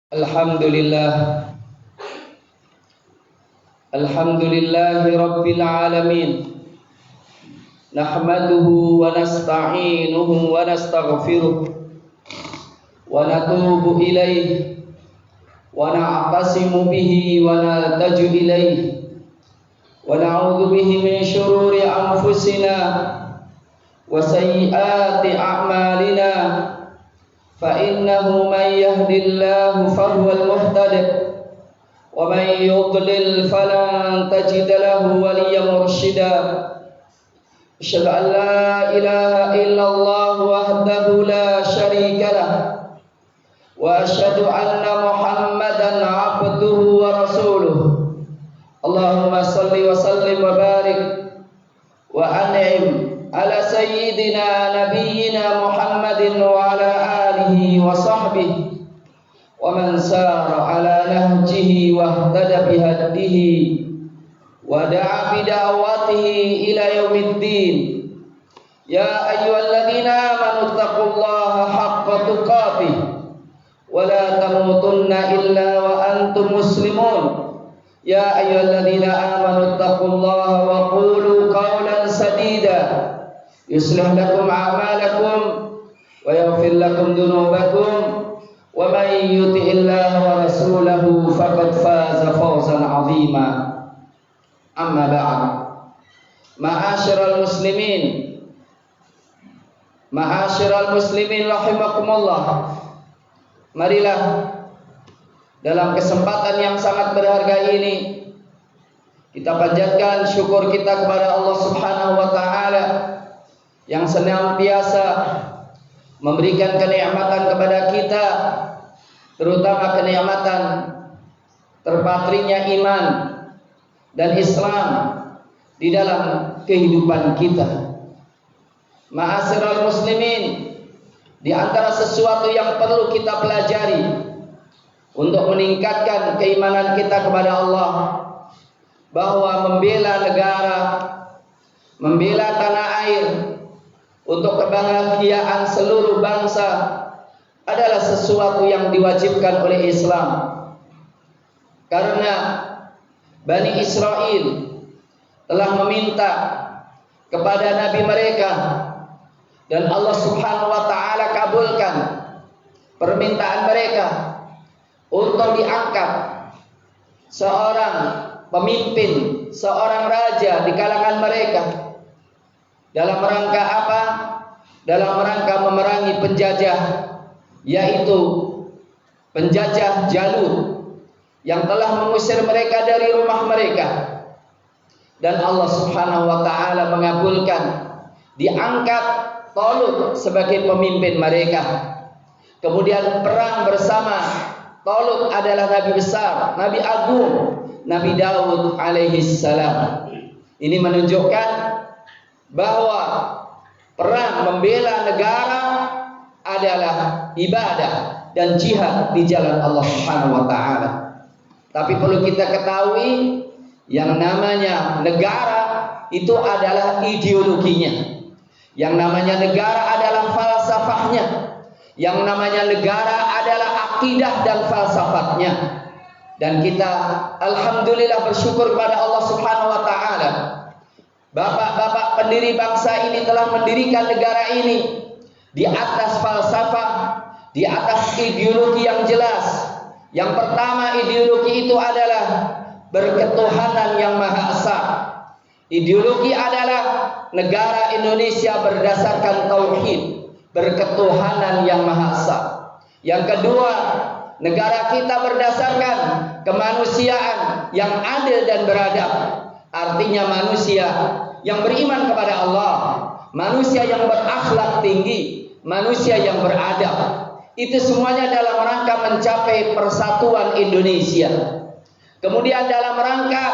Alhamdulillah, alhamdulillahi rabbil alamin. Nahmaduhu wa nasta'inuhu wa nastaghfiruh wa natubu ilayhi wa na'tasimu bihi wa naltaju ilayhi wa na'udzu bihi min shururi anfusina wa sayyiati a'malina. فإنه من يهد الله فهو المهتد ومن يضلل فلن تجد له وليا مرشدا. أشهد أن لا إله إلا الله وحده لا شريك له وأشهد أن محمدا عبده ورسوله. اللهم صل وسلم وبارك وأنعم على سيدنا نبينا محمد وعلى آله وصحبه ومن سار على نهجه واهتدى بهديه ودعا بدعوته إلى يوم الدين. يا أيها الذين آمنوا اتقوا الله حق تقاته ولا تموتن إلا وأنتم مسلمون. يا أيها الذين آمنوا اتقوا الله وقولوا قولا سديدا يصلح لكم أعمالكم ويغفر لكم ذنوبكم ومن يطع الله ورسوله فقد فاز فوزا عظيما. أما بعد، معاشر المسلمين rahimakumullah. Marilah dalam kesempatan yang sangat berharga ini kita panjatkan syukur kita kepada Allah Subhanahu wa taala yang senantiasa memberikan kenikmatan kepada kita, terutama kenikmatan terpatrinya iman dan Islam di dalam kehidupan kita. Ma'asyiral muslimin, di antara sesuatu yang perlu kita pelajari untuk meningkatkan keimanan kita kepada Allah, bahwa membela negara, membela tanah air untuk kebahagiaan seluruh bangsa adalah sesuatu yang diwajibkan oleh Islam. Karena Bani Israel telah meminta kepada nabi mereka dan Allah Subhanahu wa taala kabulkan permintaan mereka untuk diangkat seorang pemimpin, seorang raja di kalangan mereka. Dalam rangka apa? Dalam rangka memerangi penjajah, yaitu penjajah Jalut yang telah mengusir mereka dari rumah mereka. Dan Allah Subhanahu wa taala mengabulkan diangkat Talut sebagai pemimpin mereka. Kemudian perang bersama Talut adalah nabi besar, nabi agung, Nabi Daud alaihi salam. Ini menunjukkan bahwa perang membela negara adalah ibadah dan jihad di jalan Allah Subhanahu wa taala. Tapi perlu kita ketahui, yang namanya negara itu adalah ideologinya. Yang namanya negara adalah falsafahnya. Yang namanya negara adalah akidah dan falsafatnya. Dan kita alhamdulillah bersyukur kepada Allah Subhanahu wa taala. Bapak-bapak pendiri bangsa ini telah mendirikan negara ini di atas falsafah, di atas ideologi yang jelas. Yang pertama, ideologi itu adalah berketuhanan yang Maha Esa. Ideologi adalah negara Indonesia berdasarkan tauhid, berketuhanan yang Maha Esa. Yang kedua, negara kita berdasarkan kemanusiaan yang adil dan beradab. Artinya manusia yang beriman kepada Allah, manusia yang berakhlak tinggi, manusia yang beradab. Itu semuanya dalam rangka mencapai persatuan Indonesia. Kemudian dalam rangka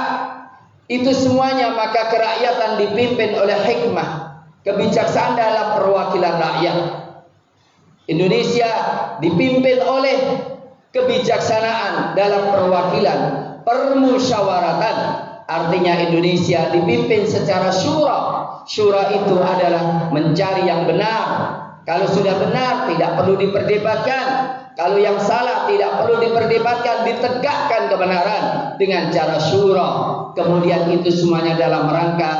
itu semuanya maka kerakyatan dipimpin oleh hikmah, kebijaksanaan dalam perwakilan rakyat. Indonesia dipimpin oleh kebijaksanaan dalam perwakilan, permusyawaratan. Artinya Indonesia dipimpin secara syura. Syura itu adalah mencari yang benar. Kalau sudah benar tidak perlu diperdebatkan. Kalau yang salah tidak perlu diperdebatkan. diperdebatkan, ditegakkan kebenaran dengan cara syura. Kemudian itu semuanya dalam rangka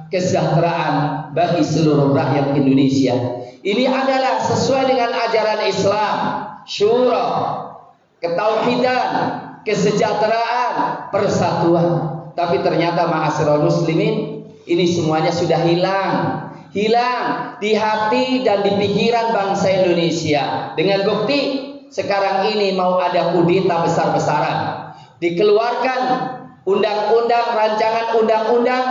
kesejahteraan bagi seluruh rakyat Indonesia. Ini adalah sesuai dengan ajaran Islam. Syura, ketauhidan, kesejahteraan, persatuan. Tapi ternyata ma'asyiral muslimin, ini semuanya sudah hilang di hati dan di pikiran bangsa Indonesia. Dengan bukti sekarang ini mau ada kudeta besar-besaran, dikeluarkan undang-undang, rancangan undang-undang,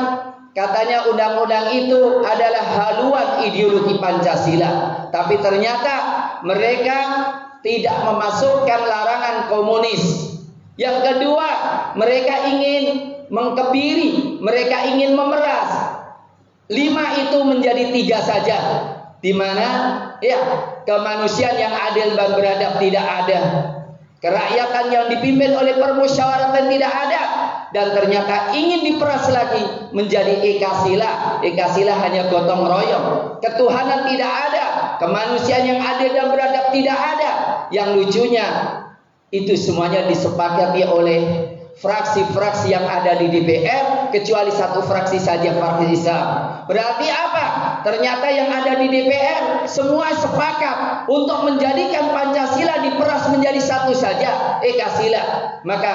katanya undang-undang itu adalah haluan ideologi Pancasila. Tapi ternyata mereka tidak memasukkan larangan komunis. Yang kedua, mereka ingin mengkebiri, mereka ingin memeras. 5 itu menjadi 3 saja, di mana ya kemanusiaan yang adil dan beradab tidak ada, kerakyatan yang dipimpin oleh permusyawaratan tidak ada, dan ternyata ingin diperas lagi menjadi Ekasila. Ekasila hanya gotong royong, ketuhanan tidak ada, kemanusiaan yang adil dan beradab tidak ada. Yang lucunya itu semuanya disepakati oleh fraksi-fraksi yang ada di DPR, kecuali satu fraksi saja, Partai Islam. Berarti apa? Ternyata yang ada di DPR semua sepakat untuk menjadikan Pancasila diperas menjadi satu saja, Ekasila. Maka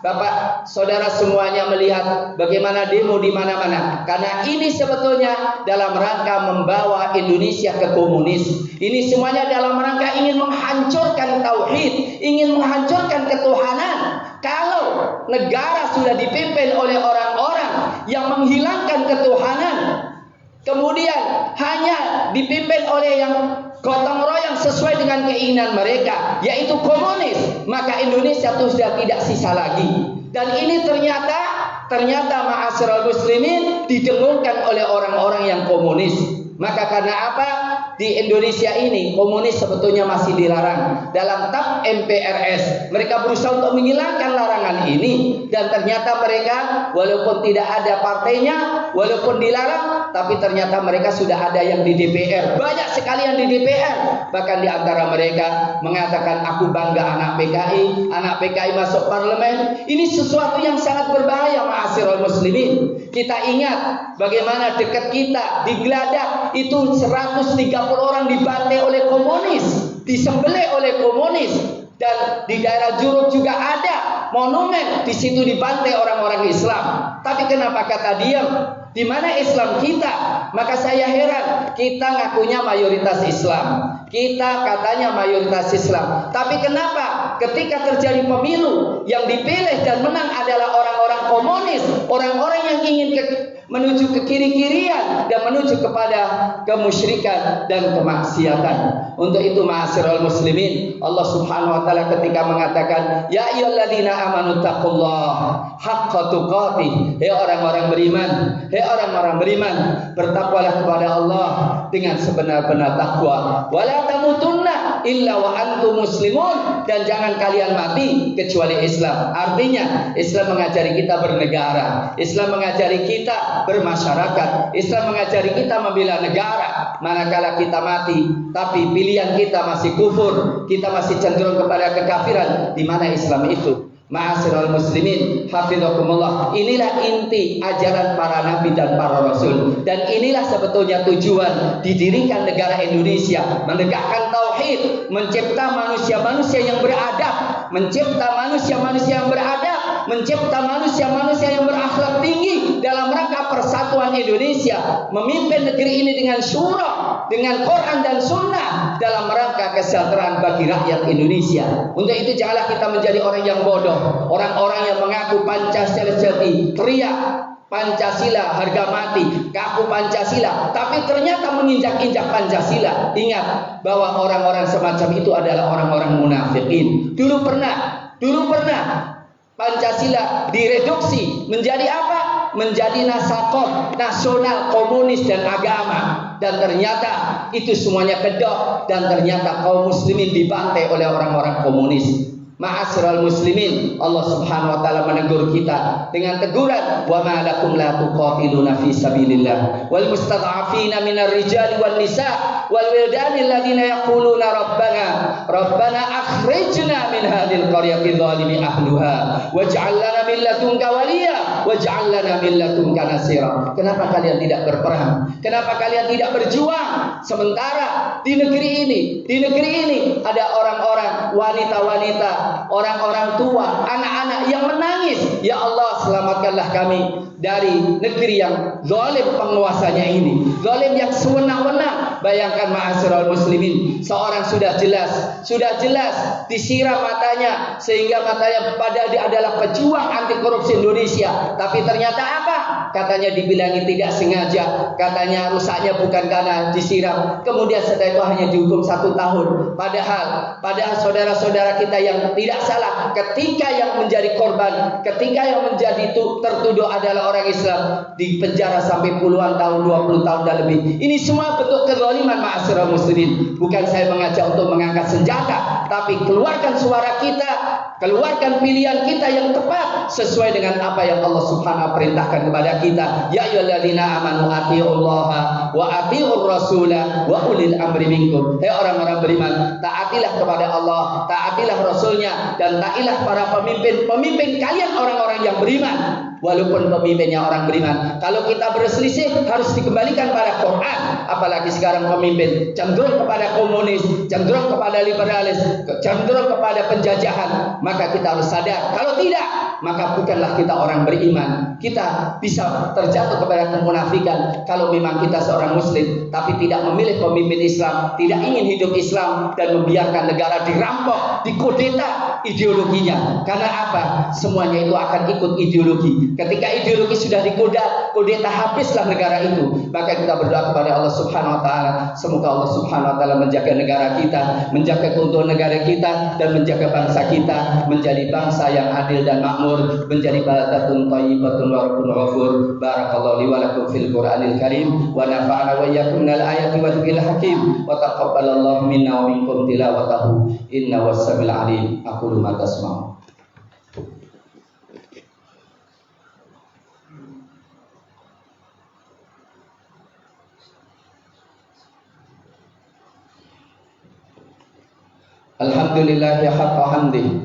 Bapak Saudara semuanya melihat bagaimana demo di mana-mana. Karena ini sebetulnya dalam rangka membawa Indonesia ke komunis. Ini semuanya dalam rangka ingin menghancurkan tauhid, ingin menghancurkan ketuhanan. Kalau negara sudah dipimpin oleh orang-orang yang menghilangkan ketuhanan, kemudian hanya dipimpin oleh yang gotong royong sesuai dengan keinginan mereka, yaitu komunis, maka Indonesia itu sudah tidak sisa lagi. Dan ini ternyata ma'asyiral muslimin didengungkan oleh orang-orang yang komunis. Maka karena apa? Di Indonesia ini komunis sebetulnya masih dilarang dalam TAP MPRS. Mereka berusaha untuk menghilangkan larangan ini, dan ternyata mereka walaupun tidak ada partainya, walaupun dilarang, tapi ternyata mereka sudah ada yang di DPR. Banyak sekali yang di DPR. Bahkan di antara mereka mengatakan, aku bangga anak PKI masuk parlemen. Ini sesuatu yang sangat berbahaya ma'asyiral muslimin. Kita ingat bagaimana dekat kita di Geladak itu 130 orang dibantai oleh komunis, disembelih oleh komunis, dan di daerah Juruk juga ada monumen, di situ dibantai orang-orang Islam. Tapi kenapa kata diam? Di mana Islam kita? Maka saya heran, kita ngakunya mayoritas Islam, kita katanya mayoritas Islam, tapi kenapa ketika terjadi pemilu yang dipilih dan menang adalah orang-orang komunis, orang-orang yang ingin menuju ke kiri-kirian dan menuju kepada kemusyrikan dan kemaksiatan. Untuk itu ma'asyiral muslimin, Allah Subhanahu wa taala ketika mengatakan, ya ayyuhalladzina amanu taqullaha haqqa tuqatih, hei orang-orang beriman, bertakwalah kepada Allah dengan sebenar-benar takwa. Wala tamutunna illa wa antum muslimun, dan jangan kalian mati kecuali Islam. Artinya Islam mengajari kita bernegara, Islam mengajari kita bermasyarakat, Islam mengajari kita membela negara. Manakala kita mati tapi pilihan kita masih kufur, kita masih cenderung kepada kekafiran, di mana Islam itu? Ma'asyiral muslimin, hafizakumullah. Inilah inti ajaran para nabi dan para rasul, dan inilah sebetulnya tujuan didirikan negara Indonesia, menegakkan tauhid, mencipta manusia-manusia yang beradab, mencipta manusia-manusia yang beradab, mencipta manusia-manusia yang berakhlak tinggi dalam rangka persatuan Indonesia, memimpin negeri ini dengan syura, dengan Quran dan sunnah, dalam rangka kesejahteraan bagi rakyat Indonesia. Untuk itu janganlah kita menjadi orang yang bodoh, orang-orang yang mengaku Pancasila sejati, teriak Pancasila harga mati, kaku Pancasila, tapi ternyata menginjak-injak Pancasila. Ingat bahwa orang-orang semacam itu adalah orang-orang munafikin. Dulu pernah Pancasila direduksi menjadi apa? Menjadi nasakoh, nasional, komunis, dan agama. Dan ternyata itu semuanya kedok, dan ternyata kaum muslimin dibantai oleh orang-orang komunis. Ma'asyiral muslimin, Allah Subhanahu wa taala menegur kita dengan teguran, wa ma lakum la tuqatiluna fi sabilillah wal mustad'afina minar rijali wan nisa wal wildani alladziina yaquluna rabbana akhrijna min hadhil qaryati zalimi ahluha waj'al lana min ladunka waliya waj'al lana min ladunka nasira. Kenapa kalian tidak berperang? Kenapa kalian tidak berjuang? Sementara di negeri ini ada orang-orang, wanita-wanita, orang-orang tua, anak-anak yang menangis, ya Allah selamatkanlah kami dari negeri yang zalim penguasanya ini, zalim yang sewenang-wenang. Bayangkan ma'asyiral muslimin, seorang sudah jelas disiram matanya sehingga matanya padahal dia adalah pejuang anti korupsi Indonesia, tapi ternyata apa? Katanya dibilangi tidak sengaja, katanya rusaknya bukan karena disiram, kemudian setelah itu hanya dihukum 1 tahun. Padahal saudara-saudara kita yang tidak salah, ketika yang menjadi korban, ketika yang menjadi tertuduh adalah orang Islam, dipenjara sampai puluhan tahun, 20 tahun dan lebih. Ini semua bentuk kezaliman ma'asyiral muslimin. Bukan saya mengajak untuk mengangkat senjata, tapi keluarkan suara kita, keluarkan pilihan kita yang tepat sesuai dengan apa yang Allah Subhanahu wa perintahkan kepada kita. Ya ayyuhalladzina amanu atiiullaha wa atiiur rasula wa ulil amri minkum. Hai orang-orang beriman, taatilah kepada Allah, taatilah Rasulnya, dan taatilah para pemimpin kalian orang-orang yang beriman. Walaupun pemimpinnya orang beriman, kalau kita berselisih harus dikembalikan pada Quran. Apalagi sekarang pemimpin cenderung kepada komunis, cenderung kepada liberalis, cenderung kepada penjajahan, maka kita harus sadar. Kalau tidak, maka bukanlah kita orang beriman. Kita bisa terjatuh kepada kemunafikan kalau memang kita seorang muslim tapi tidak memilih pemimpin Islam, tidak ingin hidup Islam, dan membiarkan negara dirampok, dikudeta ideologinya. Karena apa? Semuanya itu akan ikut ideologi. Ketika ideologi sudah dikudeta, habislah negara itu. Maka kita berdoa kepada Allah Subhanahu wa taala, semoga Allah Subhanahu wa taala menjaga negara kita, menjaga keutuhan negara kita, dan menjaga bangsa kita menjadi bangsa yang adil dan makmur, menjadi baldatun thayyibatun wa rabbun ghafur. Barakallahu li wa lakum fil Qur'anil Karim wa nafa'ana wa iyyakum minal ayati wa dzikril hakim wa taqabbalallahu minna wa minkum tilawatahu innahu was-sami'ul 'alim. Aqulu ma tasma'un. Alhamdulillahi haqqa hamdih,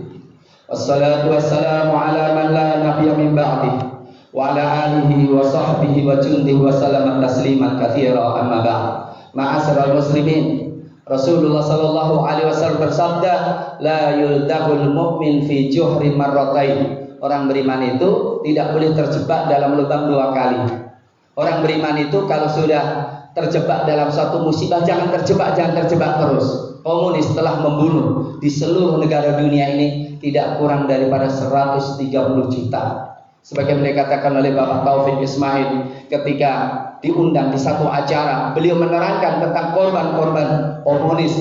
wassalatu wassalamu ala man la nabiyya min ba'dih, wa ala alihi wa sahbihi wa jundihi wa sallama tasliman katsira, amma ba'd. Ma'asyiral muslimin, Rasulullah sallallahu alaihi wasallam bersabda, la yuldagul mu'min fi juhri marratain. Orang beriman itu tidak boleh terjebak dalam lubang 2 kali. Orang beriman itu kalau sudah terjebak dalam suatu musibah, jangan terjebak terus. Komunis telah membunuh di seluruh negara dunia ini tidak kurang daripada 130 juta. Sebagaimana dikatakan oleh Bapak Taufik Ismail ketika diundang di satu acara, beliau menerangkan tentang korban-korban komunis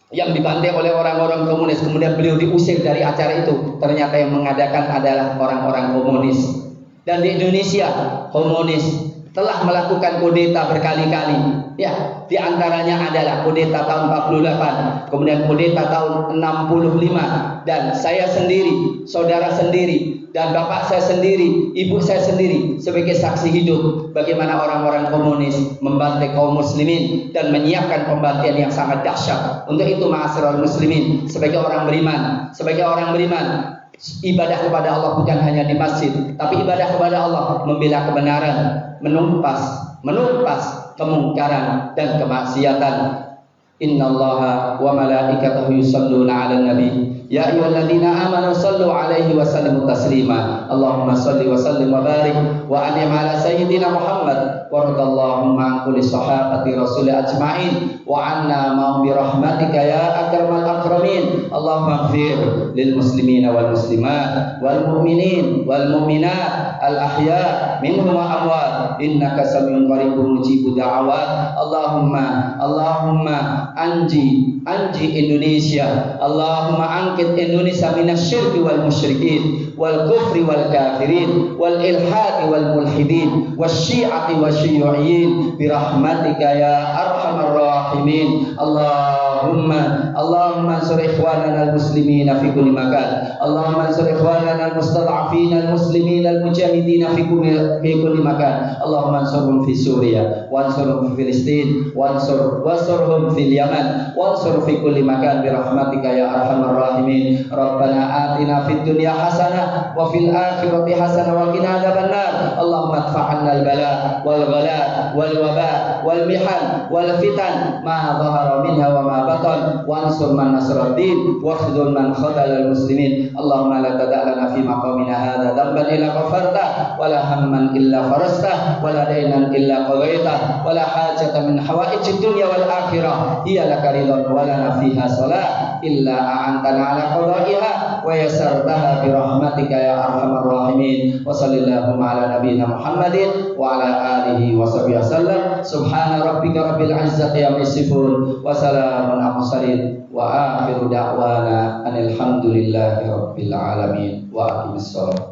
yang dibantai oleh orang-orang komunis, kemudian beliau diusir dari acara itu. Ternyata yang mengadakan adalah orang-orang komunis. Dan di Indonesia komunis telah melakukan kudeta berkali-kali. Ya, di antaranya adalah kudeta tahun 48, kemudian kudeta tahun 65, dan saya sendiri, saudara sendiri, dan bapak saya sendiri, ibu saya sendiri sebagai saksi hidup bagaimana orang-orang komunis membantai kaum muslimin dan menyiapkan pembantian yang sangat dahsyat. Untuk itu ma'asyiral muslimin, sebagai orang beriman, ibadah kepada Allah bukan hanya di masjid, tapi ibadah kepada Allah membela kebenaran, menumpas kemungkaran dan kemaksiatan. Innallaha wa malaikatahu yusholluna 'alan nabi ya ayyuhalladzina amanu shallu 'alaihi wa sallimu taslima. Allahumma shalli wa sallim wa barik wa an'im 'ala sayyidina Muhammad wa radallahumma an kulli sahabati rasul ajma'in wa 'anna ma'hum bi rahmatika ya akramal akramin. Allahumma ighfir lil muslimina wal muslimat wal mu'minin wal mu'minat al ahya minhum wa amwat innaka samiun qaribun mujibud da'awat. Allahumma anji Indonesia. Allahumma angkit Indonesia minasyirki wal musyrikin wal kufri wal kafirin wal ilhadi wal mulhidin wasyi'ati wasyiyu'in birahmatika ya arhamar rahimin. Allah Allahumma ansur ikhwanana al-muslimina fi kulli makan. Allahumma ansur ikhwanana al-mustad'afina al-muslimina al-mujahidina fi kulli makan. Allahumma ansurhum fi Suriya wa ansurhum fi Filistin wa ansurhum fil Yaman wa ansur fi kulli makan bi rahmatika ya arhamar rahimin. Rabbana atina fid dunya hasanah wa fil akhirati hasanah wa qina adzabannar. Allahumma adfa' al-bala wal ghala wal waba wal mihan wal fitan ma dhahara minha wa ma batan wa ansur man nasara ad-din wa khudhul man khadala al-muslimin. Allahumma la tada' lana fi maqamina hadha dhanban illa ghafarta wa la hamman illa farasta wa la daynan illa qadaita wa la hajatan min hawaijid dunya wal akhirah hiya laka ridwan wa lana fiha salah illa a'antana ala qada'iha wa yassartaha bi rahmatika ya arhamar rahimin. Wa sallallahu ala nabiyyina Muhammadin wa ala alihi wa sahbihi wasallam. Subhana rabbika rabbil izzati amma yasifun wa salamun alal mursalin wa akhiru da'wana alhamdulillahi rabbil alamin wa aqimis shalah.